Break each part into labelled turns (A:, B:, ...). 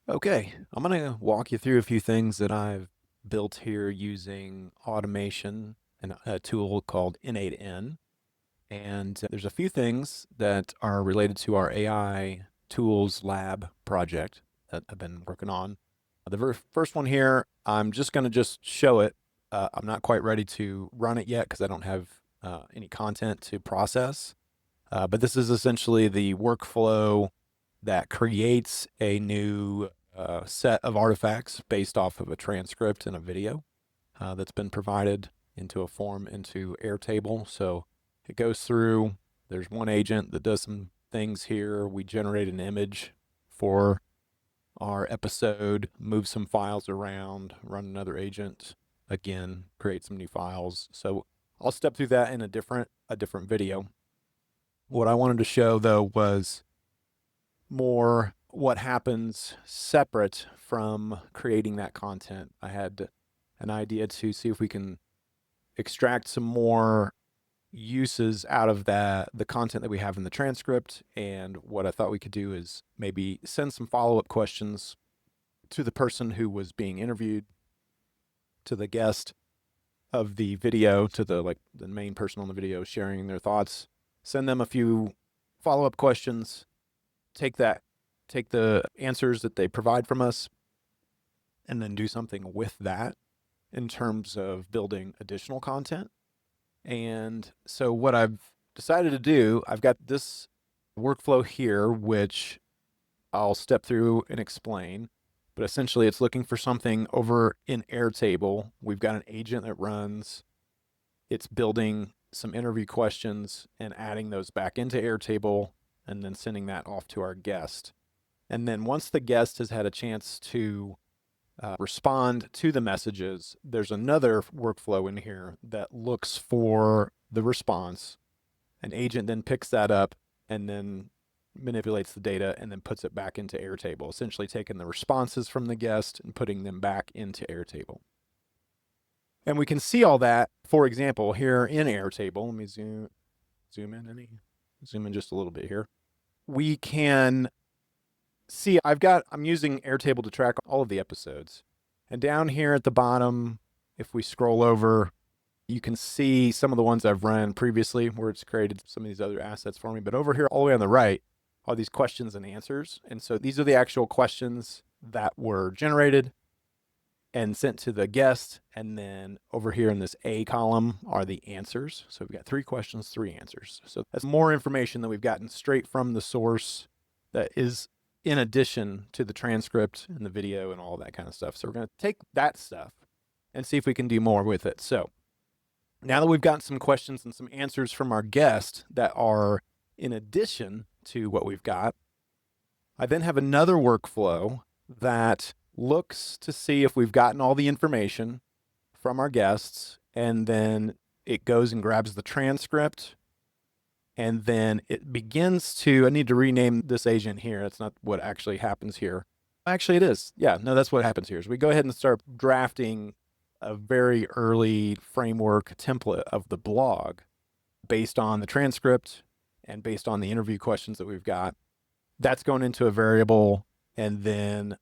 A: Okay, I'm going to walk you through a few things that I've built here using automation and a tool called N8N. And there's a few things that are related to our AI tools lab project that I've been working on. The very first one here, I'm just going to just show it. I'm not quite ready to run it yet because I don't have any content to process. But this is essentially the workflow that creates a new set of artifacts based off of a transcript and a video that's been provided into a form into Airtable. So it goes through, there's one agent that does some things here. We generate an image for our episode, move some files around, run another agent, again, create some new files. So I'll step through that in a different video. What I wanted to show though was more what happens separate from creating that content. I had an idea to see if we can extract some more uses out of the content that we have in the transcript. And what I thought we could do is maybe send some follow-up questions to the person who was being interviewed, to the guest of the video, to the main person on the video sharing their thoughts, send them a few follow-up questions, take the answers that they provide from us, and then do something with that in terms of building additional content. And so what I've decided to do, I've got this workflow here, which I'll step through and explain. But essentially, it's looking for something over in Airtable. We've got an agent that runs. It's building some interview questions and adding those back into Airtable and then sending that off to our guest. And then once the guest has had a chance to respond to the messages, there's another workflow in here that looks for the response. An agent then picks that up and then manipulates the data and then puts it back into Airtable, essentially taking the responses from the guest and putting them back into Airtable. And we can see all that, for example, here in Airtable. Let me zoom in just a little bit here. We can see I'm using Airtable to track all of the episodes. And down here at the bottom, if we scroll over, you can see some of the ones I've run previously where it's created some of these other assets for me. But over here, all the way on the right, are these questions and answers. And so these are the actual questions that were generated and sent to the guest. And then over here in this A column are the answers. So we've got 3 questions, 3 answers. So that's more information that we've gotten straight from the source that is in addition to the transcript and the video and all that kind of stuff. So we're going to take that stuff and see if we can do more with it. So now that we've gotten some questions and some answers from our guest that are in addition to what we've got, I then have another workflow that looks to see if we've gotten all the information from our guests, and then it goes and grabs the transcript, and then it begins to, I need to rename this agent here. That's not what actually happens here. Actually, it is. Yeah, no, that's what happens here. Is we go ahead and start drafting a very early framework template of the blog based on the transcript and based on the interview questions that we've got. That's going into a variable, and then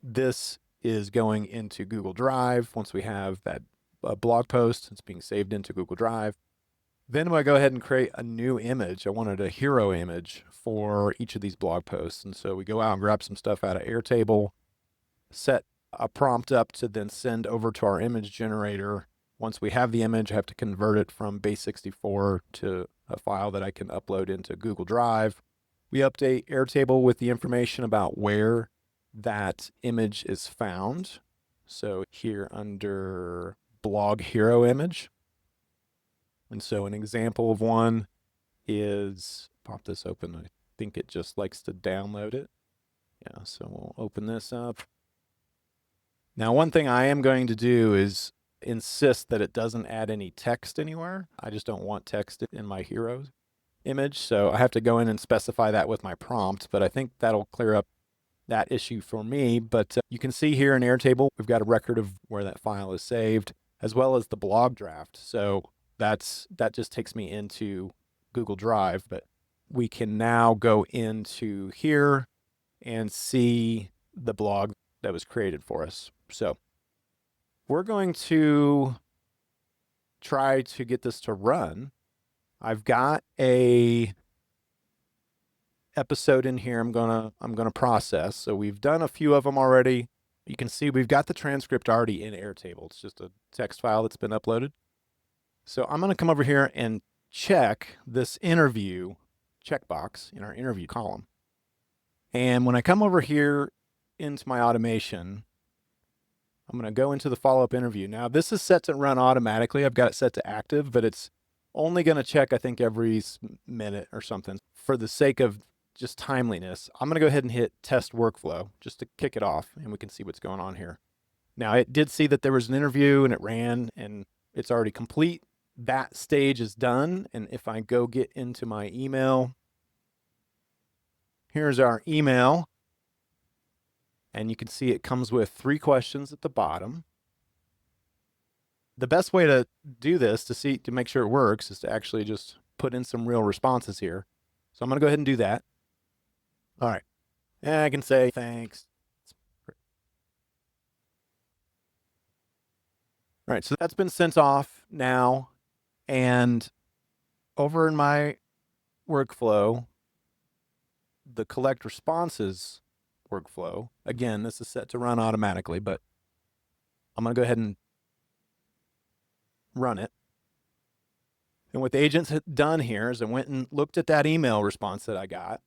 A: this is going into Google Drive. Once we have that blog post, it's being saved into Google Drive. Then I go ahead and create a new image. I wanted a hero image for each of these blog posts. And so we go out and grab some stuff out of Airtable, set a prompt up to then send over to our image generator. Once we have the image, I have to convert it from base64 to a file that I can upload into Google Drive. We update Airtable with the information about where that image is found. So here under blog hero image. And so an example of one is, pop this open. I think it just likes to download it. Yeah, so we'll open this up. Now, one thing I am going to do is insist that it doesn't add any text anywhere. I just don't want text in my hero image. So I have to go in and specify that with my prompt, but I think that'll clear up that issue for me. But you can see here in Airtable, we've got a record of where that file is saved, as well as the blog draft. So that just takes me into Google Drive, but we can now go into here and see the blog that was created for us. So we're going to try to get this to run. I've got a episode in here I'm gonna process. So we've done a few of them already. You can see we've got the transcript already in Airtable. It's just a text file that's been uploaded. So I'm gonna come over here and check this interview checkbox in our interview column. And when I come over here into my automation, I'm going to go into the follow-up interview. Now, this is set to run automatically. I've got it set to active, but it's only going to check, I think, every minute or something. For the sake of just timeliness, I'm going to go ahead and hit test workflow just to kick it off, and we can see what's going on here. Now, it did see that there was an interview, and it ran, and it's already complete. That stage is done, and if I go get into my email, here's our email. And you can see it comes with 3 questions at the bottom. The best way to do this to make sure it works is to actually just put in some real responses here. So I'm going to go ahead and do that. All right. And I can say thanks. All right, so that's been sent off now. And over in my workflow, the collect responses workflow. Again, this is set to run automatically, but I'm going to go ahead and run it. And what the agent's done here is I went and looked at that email response that I got.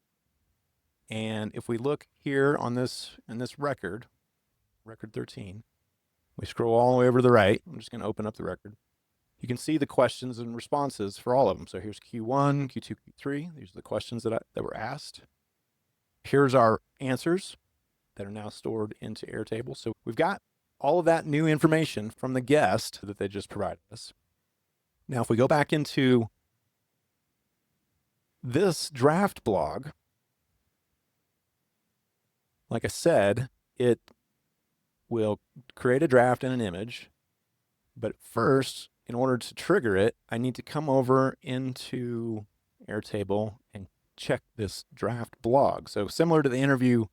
A: And if we look here on this, in this record 13, we scroll all the way over to the right. I'm just going to open up the record. You can see the questions and responses for all of them. So here's Q1, Q2, Q3. These are the questions that were asked. Here's our answers that are now stored into Airtable. So we've got all of that new information from the guest that they just provided us. Now, if we go back into this draft blog, like I said, it will create a draft and an image. But first, in order to trigger it, I need to come over into Airtable and check this draft blog. So similar to the interview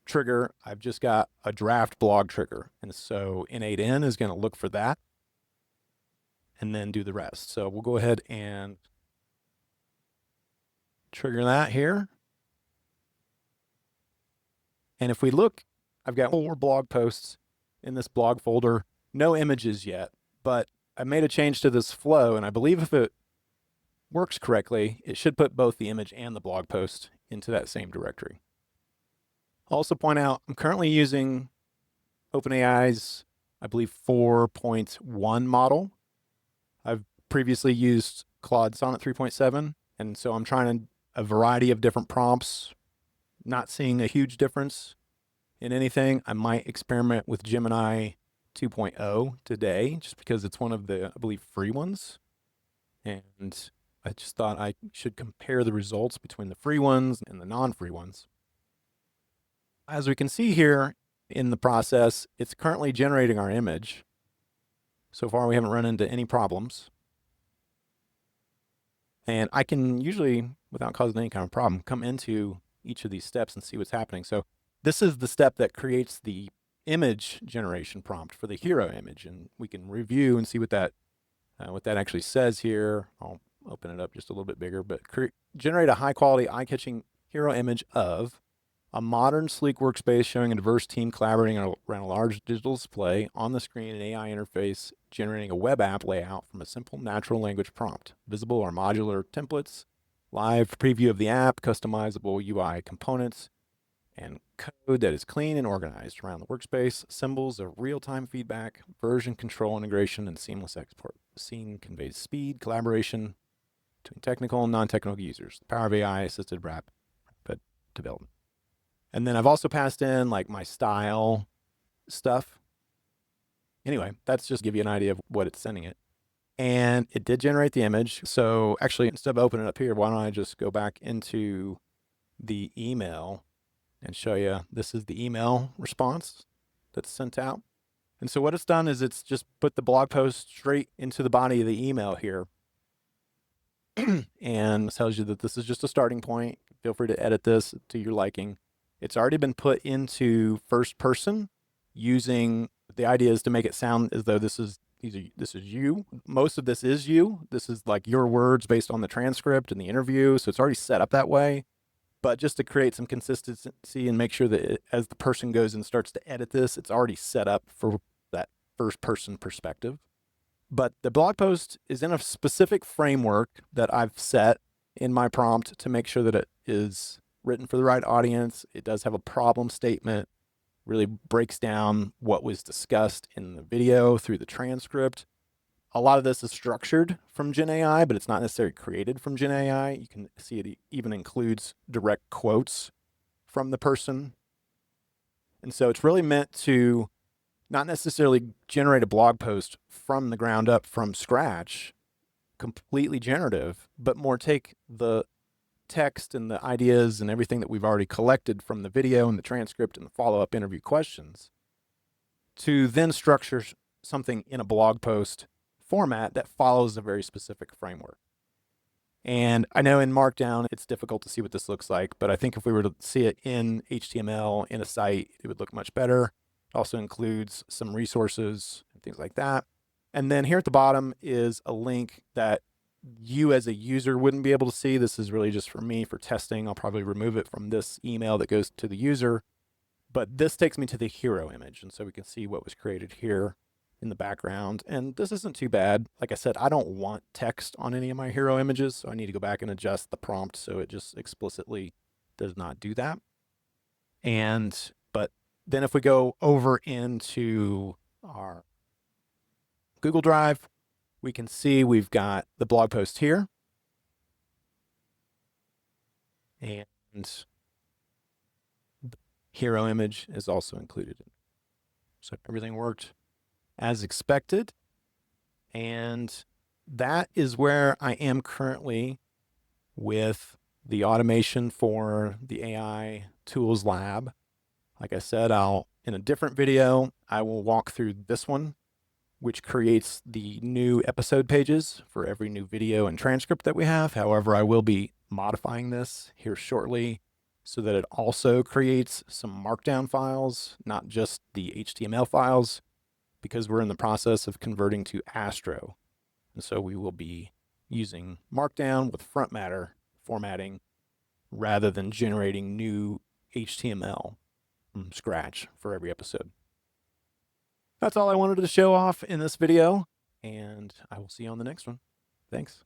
A: trigger, I've just got a draft blog trigger. And so N8N is going to look for that and then do the rest. So we'll go ahead and trigger that here. And if we look, I've got 4 blog posts in this blog folder, no images yet, but I made a change to this flow, and I believe if it works correctly, it should put both the image and the blog post into that same directory. I'll also point out, I'm currently using OpenAI's, I believe, 4.1 model. I've previously used Claude Sonnet 3.7, and so I'm trying a variety of different prompts, not seeing a huge difference in anything. I might experiment with Gemini 2.0 today, just because it's one of the, I believe, free ones. And I just thought I should compare the results between the free ones and the non-free ones. As we can see here in the process, it's currently generating our image. So far, we haven't run into any problems. And I can usually, without causing any kind of problem, come into each of these steps and see what's happening. So this is the step that creates the image generation prompt for the hero image. And we can review and see what that actually says here. I'll open it up just a little bit bigger, but generate a high quality, eye-catching hero image of a modern, sleek workspace showing a diverse team collaborating around a large digital display on the screen, an AI interface generating a web app layout from a simple natural language prompt. Visible are modular templates, live preview of the app, customizable UI components, and code that is clean and organized around the workspace, symbols of real-time feedback, version control integration, and seamless export. The scene conveys speed, collaboration between technical and non-technical users. The power of AI-assisted rapid development. And then I've also passed in like my style stuff. Anyway, that's just to give you an idea of what it's sending it. And it did generate the image. So actually, instead of opening it up here, why don't I just go back into the email and show you, this is the email response that's sent out. And so what it's done is it's just put the blog post straight into the body of the email here. And it tells you that this is just a starting point. Feel free to edit this to your liking. It's already been put into first person using, the idea is to make it sound as though this is you. Most of this is you. This is like your words based on the transcript and the interview. So it's already set up that way. But just to create some consistency and make sure that as the person goes and starts to edit this, it's already set up for that first person perspective. But the blog post is in a specific framework that I've set in my prompt to make sure that it is written for the right audience. It does have a problem statement, really breaks down what was discussed in the video through the transcript. A lot of this is structured from Gen AI, but it's not necessarily created from Gen AI. You can see it even includes direct quotes from the person. And so it's really meant to not necessarily generate a blog post from the ground up, from scratch, completely generative, but more take the text and the ideas and everything that we've already collected from the video and the transcript and the follow-up interview questions to then structure something in a blog post format that follows a very specific framework. And I know in Markdown, it's difficult to see what this looks like, but I think if we were to see it in HTML in a site, it would look much better. It also includes some resources and things like that. And then here at the bottom is a link that you as a user wouldn't be able to see. This is really just for me for testing. I'll probably remove it from this email that goes to the user, but this takes me to the hero image. And so we can see what was created here in the background. And this isn't too bad. Like I said, I don't want text on any of my hero images, so I need to go back and adjust the prompt so it just explicitly does not do that. But then if we go over into our Google Drive, we can see we've got the blog post here. And the hero image is also included. So everything worked as expected. And that is where I am currently with the automation for the AI Tools Lab. Like I said, in a different video, I will walk through this one, which creates the new episode pages for every new video and transcript that we have. However, I will be modifying this here shortly so that it also creates some markdown files, not just the HTML files, because we're in the process of converting to Astro. And so we will be using markdown with front matter formatting rather than generating new HTML from scratch for every episode. That's all I wanted to show off in this video, and I will see you on the next one. Thanks.